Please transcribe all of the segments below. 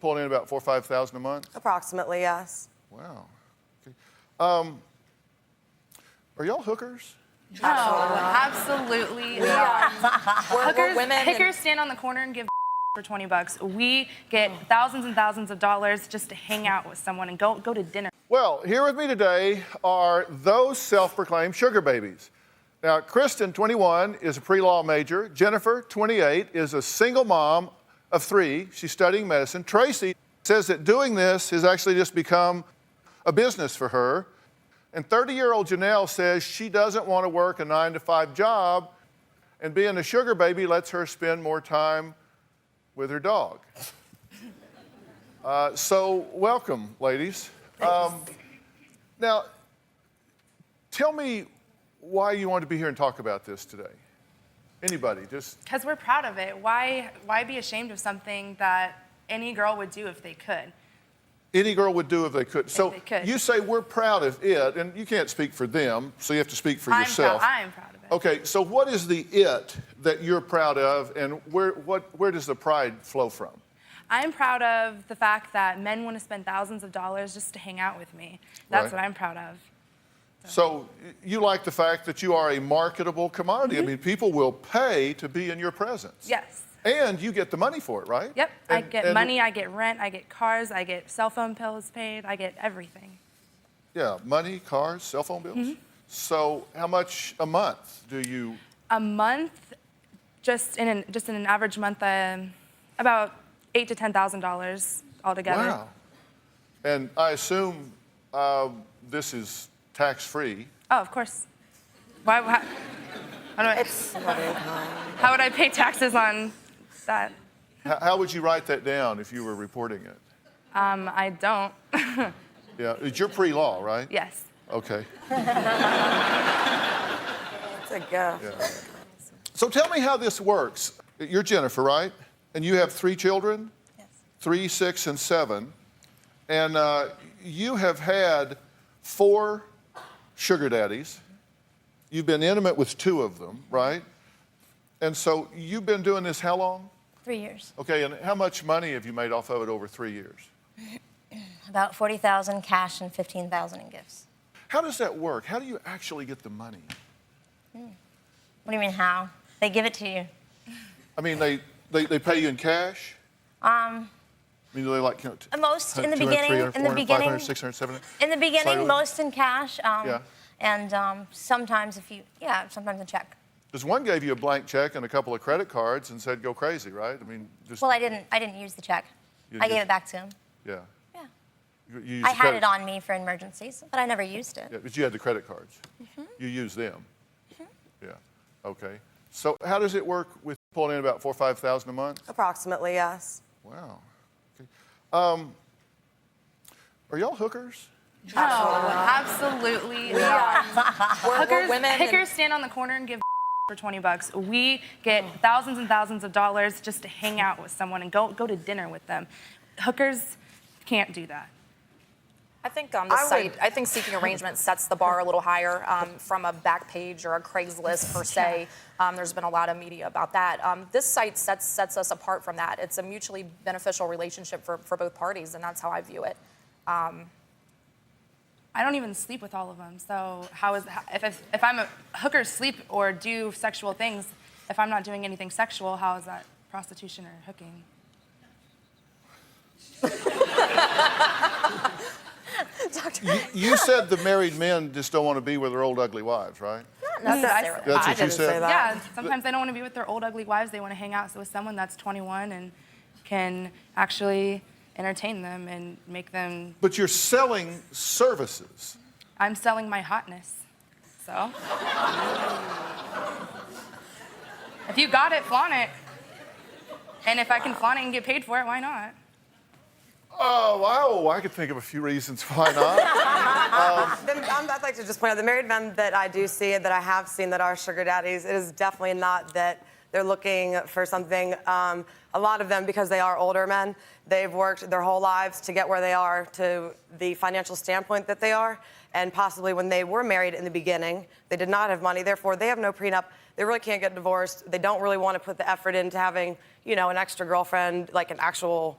Pulling in about 4,000 or 5,000 a month? Approximately, yes. Wow. Okay. Are y'all hookers? No, absolutely not. We're women. Hookers stand on the corner and give for $20. We get thousands and thousands of dollars just to hang out with someone and go to dinner. Well, here with me today are those self-proclaimed sugar babies. Now, Kristen, 21, is a pre-law major. Jennifer, 28, is a single mom of 3. She's studying medicine. Tracy says that doing this has actually just become a business for her. And 30-year-old Janelle says she doesn't want to work a 9-to-5 job, and being a sugar baby lets her spend more time with her dog. So welcome, ladies. Now, tell me why you want to be here and talk about this today. Anybody, just... Because we're proud of it. Why be ashamed of something that any girl would do if they could? Any girl would do if they could. So they could. You say we're proud of it, and you can't speak for them, so you have to speak for yourself. I'm proud of it. Okay, so what is the it that you're proud of, and where does the pride flow from? I'm proud of the fact that men want to spend thousands of dollars just to hang out with me. That's what I'm proud of. So you like the fact that you are a marketable commodity. Mm-hmm. I mean, people will pay to be in your presence. Yes. And you get the money for it, right? Yep. I get money, I get rent, I get cars, I get cell phone bills paid, I get everything. Yeah, money, cars, cell phone bills. Mm-hmm. So how much a month do you? A month, just in an average month, about $8,000 to $10,000 altogether. Wow. And I assume this is tax-free. Oh, of course. How would I pay taxes on that? How would you write that down if you were reporting it? I don't. Yeah, it's your pre-law, right? Yes. Okay. It's a gift. Yeah. So tell me how this works. You're Jennifer, right? And you have 3 children? Yes. 3, 6, and 7. And you have had 4 sugar daddies. You've been intimate with 2 of them, right? And so you've been doing this how long? 3 years. Okay, and how much money have you made off of it over 3 years? About $40,000 cash and $15,000 in gifts. How does that work? How do you actually get the money? What do you mean how? They give it to you. I mean, they pay you in cash? I mean, do they like, you know, Most in the 200, beginning, 300, 400, 500, 600, 700? in the beginning, Slightly? most in cash, Yeah. and sometimes sometimes a check. Because one gave you a blank check and a couple of credit cards and said, go crazy, right? I mean, just... Well, I didn't use the check. You I gave just- it back to him. Yeah. Yeah. You used I the had credit- it on me for emergencies, but I never used it. Yeah, but you had the credit cards. Mm-hmm. You used them. Yeah. Okay. So how does it work with pulling in about 4,000 or 5,000 a month? Approximately, yes. Wow. Okay. Are y'all hookers? No, absolutely not. We're women. Hookers stand on the corner and give for $20. We get thousands and thousands of dollars just to hang out with someone and go to dinner with them. Hookers can't do that. I think on this site, I think seeking arrangement sets the bar a little higher from a back page or a Craigslist per se. There's been a lot of media about that. This site sets us apart from that. It's a mutually beneficial relationship for both parties, and that's how I view it. I don't even sleep with all of them. So if I'm a hooker, sleep or do sexual things, if I'm not doing anything sexual, how is that prostitution or hooking? You said the married men just don't want to be with their old ugly wives, right? Not necessarily. That's I what you didn't say said? that. Yeah, sometimes they don't want to be with their old ugly wives. They want to hang out with someone that's 21 and can actually entertain them and make them... But you're selling services. I'm selling my hotness, so... If you got it, flaunt it. And if I can flaunt it and get paid for it, why not? Oh, wow. I could think of a few reasons why not. I'd like to just point out the married men that I do see and that I have seen that are sugar daddies, it is definitely not that they're looking for something. A lot of them, because they are older men, they've worked their whole lives to get where they are to the financial standpoint that they are. And possibly when they were married in the beginning, they did not have money. Therefore, they have no prenup. They really can't get divorced. They don't really want to put the effort into having, you know, an extra girlfriend, like an actual,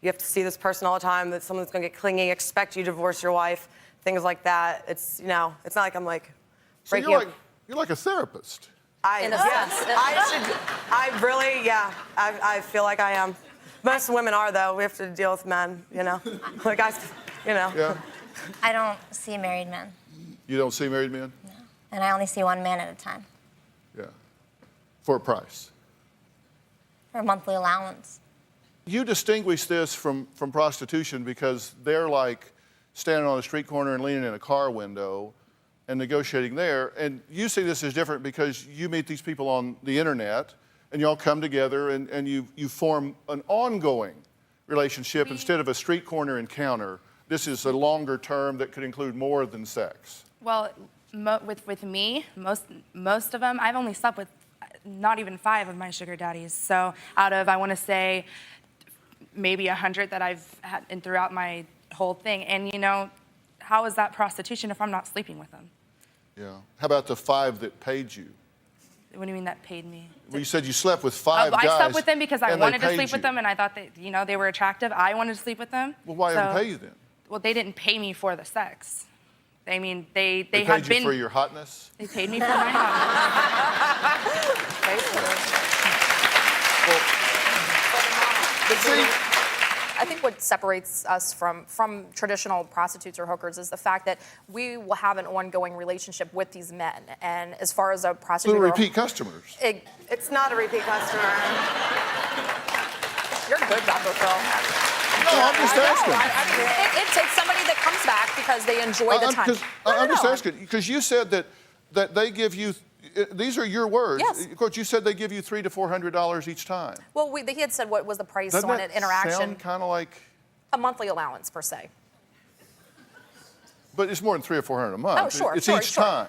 you have to see this person all the time, that someone's going to get clingy, expect you to divorce your wife, things like that. It's, you know, it's not like I'm like So breaking you're like a therapist. I feel like I am. Most women are, though. We have to deal with men, you know. Like Yeah. I don't see married men. You don't see married men? No. And I only see one man at a time Yeah. For a price. for a monthly allowance. You distinguish this from prostitution because they're like standing on a street corner and leaning in a car window and negotiating there. And you see this as different because you meet these people on the internet and you all come together and you form an ongoing relationship instead of a street corner encounter. This is a longer term that could include more than sex. Well, with me, most of them, I've only slept with not even 5 of my sugar daddies. So out of, I want to say, maybe 100 that I've had and throughout my whole thing. And you know, how is that prostitution if I'm not sleeping with them? Yeah. How about the 5 that paid you? What do you mean that paid me? Well, you said you slept with 5 guys. I slept with them because I and they wanted to paid sleep you. with them, and I thought that, you know, they were attractive. I wanted to sleep with them. Well, why didn't they pay you then? Well, they didn't pay me for the sex. I mean, they They had paid been. you for your hotness? They paid me for my hotness. I think what separates us from traditional prostitutes or hookers is the fact that we will have an ongoing relationship with these men. And as far as a prostitute, Little repeat customers. It's not a repeat customer. You're good, Dr. Phil. No, I'm just asking. It takes somebody that comes back because they enjoy the time. I'm just asking, because you said that they give you, these are your words. Yes. Of course, you said they give you $300 to $400 each time. Well, he had said what was the price Doesn't on that an interaction. sound kind of like, A monthly allowance, per se. but it's more than $300 or $400 a month. Oh, sure, It's sure, each sure. time.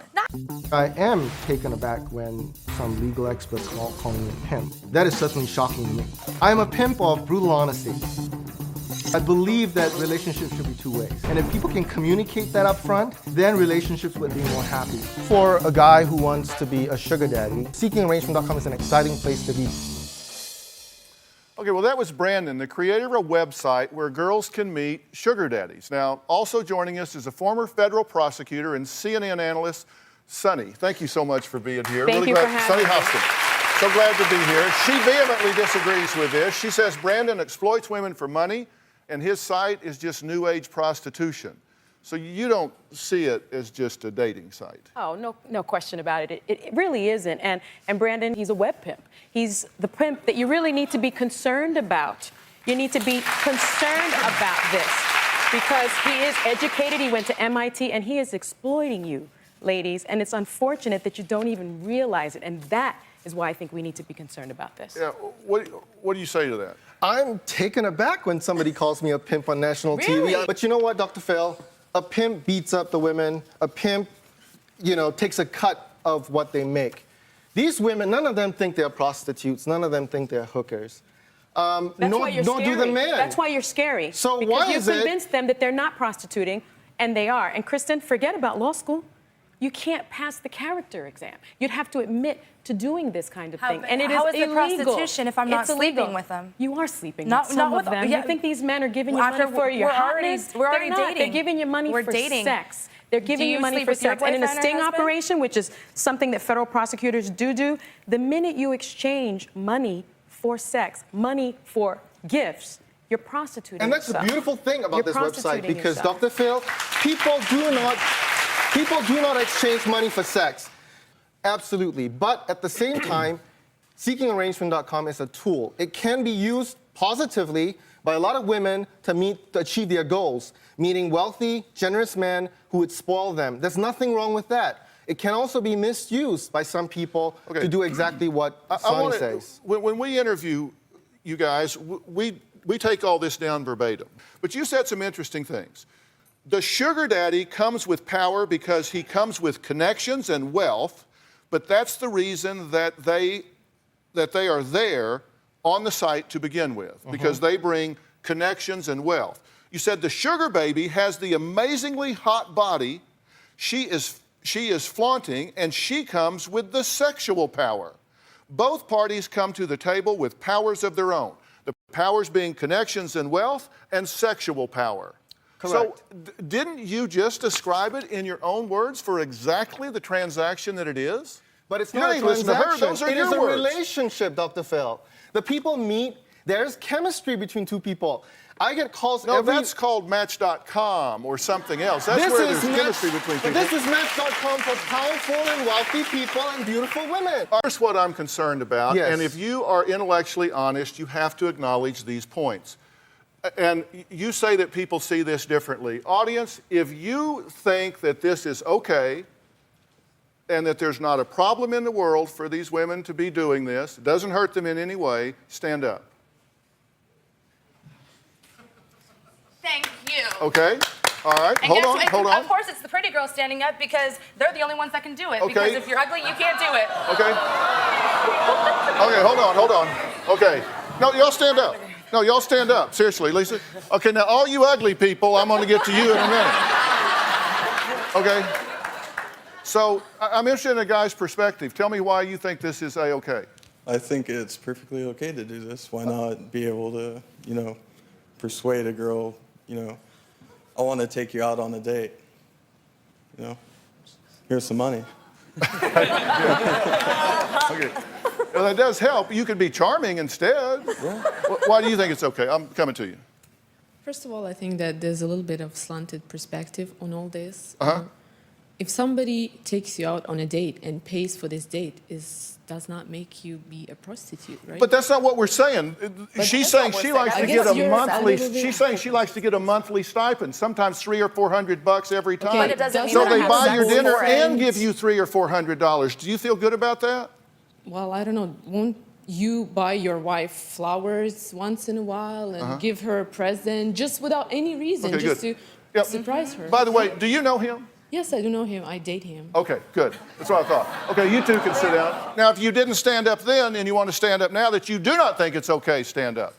I am taken aback when some legal experts call me a pimp. That is certainly shocking to me. I am a pimp of brutal honesty. I believe that relationships should be 2 ways. And if people can communicate that up front, then relationships would be more happy. For a guy who wants to be a sugar daddy, seekingarrangement.com is an exciting place to be. Okay, well, that was Brandon, the creator of a website where girls can meet sugar daddies. Now, also joining us is a former federal prosecutor and CNN analyst, Sunny. Thank you so much for being here. Thank you for having Sunny me. Hostin. So glad to be here. She vehemently disagrees with this. She says Brandon exploits women for money, and his site is just new age prostitution. So you don't see it as just a dating site. Oh, no question about it. It really isn't. And Brandon, he's a web pimp. He's the pimp that you really need to be concerned about. You need to be concerned about this because he is educated. He went to MIT, and he is exploiting you, ladies. And it's unfortunate that you don't even realize it. And that is why I think we need to be concerned about this. Yeah, what do you say to that? I'm taken aback when somebody calls me a pimp on national Really? TV. But you know what, Dr. Phil? A pimp beats up the women. A pimp, takes a cut of what they make. These women, none of them think they're prostitutes. None of them think they're hookers. That's why you're nor scary. do the men. That's why you're scary. So because why you've is it- convinced them that they're not prostituting, and they are. And Kristen, forget about law school. You can't pass the character exam. You'd have to admit to doing this kind of thing, and it is how is it illegal. prostitution if I'm not It's illegal. sleeping with them? You are sleeping Not- with not some with- of them. yeah. You think these men are giving you After money for your we're already- hotness? we're already They're not. dating. They're giving you money We're for dating. sex. They're giving Do you you money sleep for with your sex. And in a boyfriend or sting husband? operation, which is something that federal prosecutors do, the minute you exchange money for sex, money for gifts, you're prostituting And that's the yourself. beautiful thing about You're this website, prostituting because yourself. Dr. Phil, people do not exchange money for sex. Absolutely. But at the same time, seekingarrangement.com is a tool. It can be used positively by a lot of women to achieve their goals, meeting wealthy, generous men who would spoil them. There's nothing wrong with that. It can also be misused by some people to do exactly what Sonny says. When we interview you guys, we take all this down verbatim. But you said some interesting things. The sugar daddy comes with power because he comes with connections and wealth, but that's the reason that they are there on the site to begin with, because they bring connections and wealth. You said the sugar baby has the amazingly hot body. She is flaunting, and she comes with the sexual power. Both parties come to the table with powers of their own. The powers being connections and wealth and sexual power. Correct. So didn't you just describe it in your own words for exactly the transaction that it is? But it's You not a don't even listen to her. transaction. Those are It your is a words. relationship, Dr. Phil. The people meet. There's chemistry between two people. I get calls No, every... that's called Match.com or something else. That's where there's chemistry between people. This is Match.com for powerful and wealthy people and beautiful women. Here's what I'm concerned about, Yes. and if you are intellectually honest, you have to acknowledge these points. And you say that people see this differently. Audience, if you think that this is okay and that there's not a problem in the world for these women to be doing this, it doesn't hurt them in any way, stand up. Thank you. Okay? All right, And hold guess on, what? hold on. Of course, it's the pretty girls standing up because they're the only ones that can do it. Okay. Because if you're ugly, you can't do it. Okay? Okay, hold on. Okay. No, y'all stand up. No, y'all stand up. Seriously, Lisa. Okay, now all you ugly people, I'm going to get to you in a minute. Okay? So I'm interested in a guy's perspective. Tell me why you think this is A-okay. I think it's perfectly okay to do this. Why not be able to, persuade a girl, I want to take you out on a date. Here's some money. Okay. Well, that does help. You could be charming instead. Yeah. Why do you think it's okay? I'm coming to you. First of all, I think that there's a little bit of slanted perspective on all this. Uh-huh. If somebody takes you out on a date and pays for this date, does not make you be a prostitute, right? But that's not what we're saying. She's saying she likes to I get guess a yours monthly. a little bit- She's saying she likes to get a monthly stipend, sometimes $300 or $400 every time. But it doesn't mean so that they has buy sex your dinner for it. and give you $300 or $400. Do you feel good about that? Well, I don't know. Won't you buy your wife flowers once in a while and give her a present just without any reason, Okay, just good. to Yep. surprise her? By the way, do you know him? Yes, I do know him. I date him. Okay, good. That's what I thought. Okay, you two can sit down. Now, if you didn't stand up then and you want to stand up now that you do not think it's okay, stand up.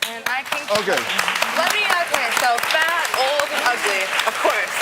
And I can. Okay. Okay, so fat, old, and ugly, of course.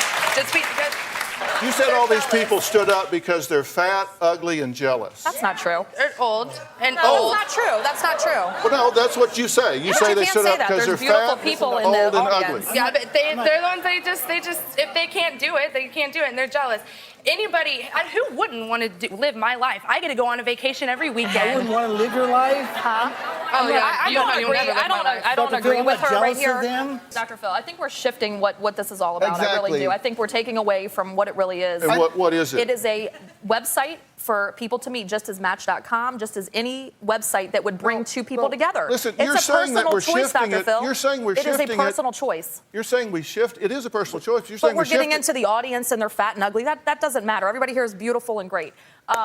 You said all these people stood up because they're fat, ugly, and jealous. That's not true. They're old and No, old. that's not true. That's not true. Well, no, that's what you say. You say you they can't stood say up that. because they're There's beautiful fat, people in old, the and audience. ugly. Yeah, but they're the ones they just if they can't do it, they can't do it, and they're jealous. Anybody who wouldn't want to live my life? I get to go on a vacation every weekend. I wouldn't want to live your life. Oh yeah, I don't agree. I don't Dr. Phil, agree I'm with not her right jealous here. of them. Dr. Phil, I think we're shifting what this is all about. I Exactly. really do. I think we're taking away from what it really is. And what is it? It is a website for people to meet, just as Match.com, just as any website that would bring two people together. Listen, it's you're a saying that personal we're choice, shifting Dr. it. Phil. You're saying we're It is shifting a it. personal choice. You're saying we shift. It is a personal choice. You're But saying we're we getting shift into the audience and they're fat and ugly. That doesn't matter. Everybody here is beautiful and great.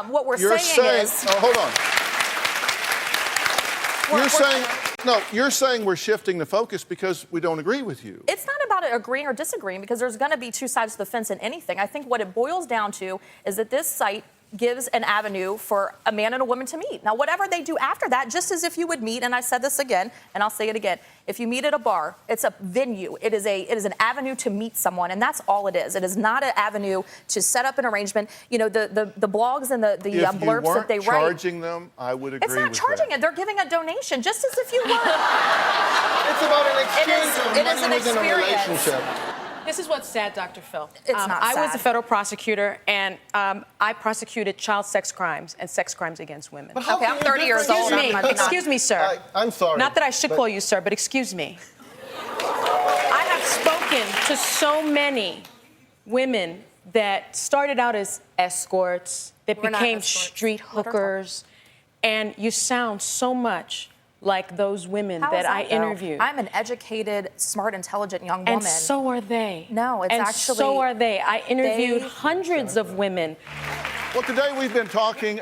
What we're You're saying. is... Oh, hold on. You're saying we're shifting the focus because we don't agree with you. It's not about agreeing or disagreeing because there's going to be two sides to the fence in anything. I think what it boils down to is that this site gives an avenue for a man and a woman to meet. Now, whatever they do after that, just as if you would meet, and I said this again, and I'll say it again, if you meet at a bar, it's a venue. It is an avenue to meet someone, and that's all it is. It is not an avenue to set up an arrangement. You know, the blogs and the If you blurbs weren't that they write. charging them, I would agree It's not with charging that. it. They're giving a donation, just as if you were. It's about an exchange of it is money an within a experience. relationship. This is what's sad, Dr. Phil. It's not I was sad. a federal prosecutor, and I prosecuted child sex crimes and sex crimes against women. But how Okay, can I'm you 30 years differentiate- old. I'm not- Excuse me, sir. I'm sorry. Not that I should but- call you sir, but excuse me. I have spoken to so many women that started out as escorts, that We're not became escorts. street hookers, and you sound so much like those women How that is I though? interviewed. I'm an educated, smart, intelligent young woman. And so are they. No, it's and actually- so are they. I interviewed they- hundreds of women. Well, today we've been talking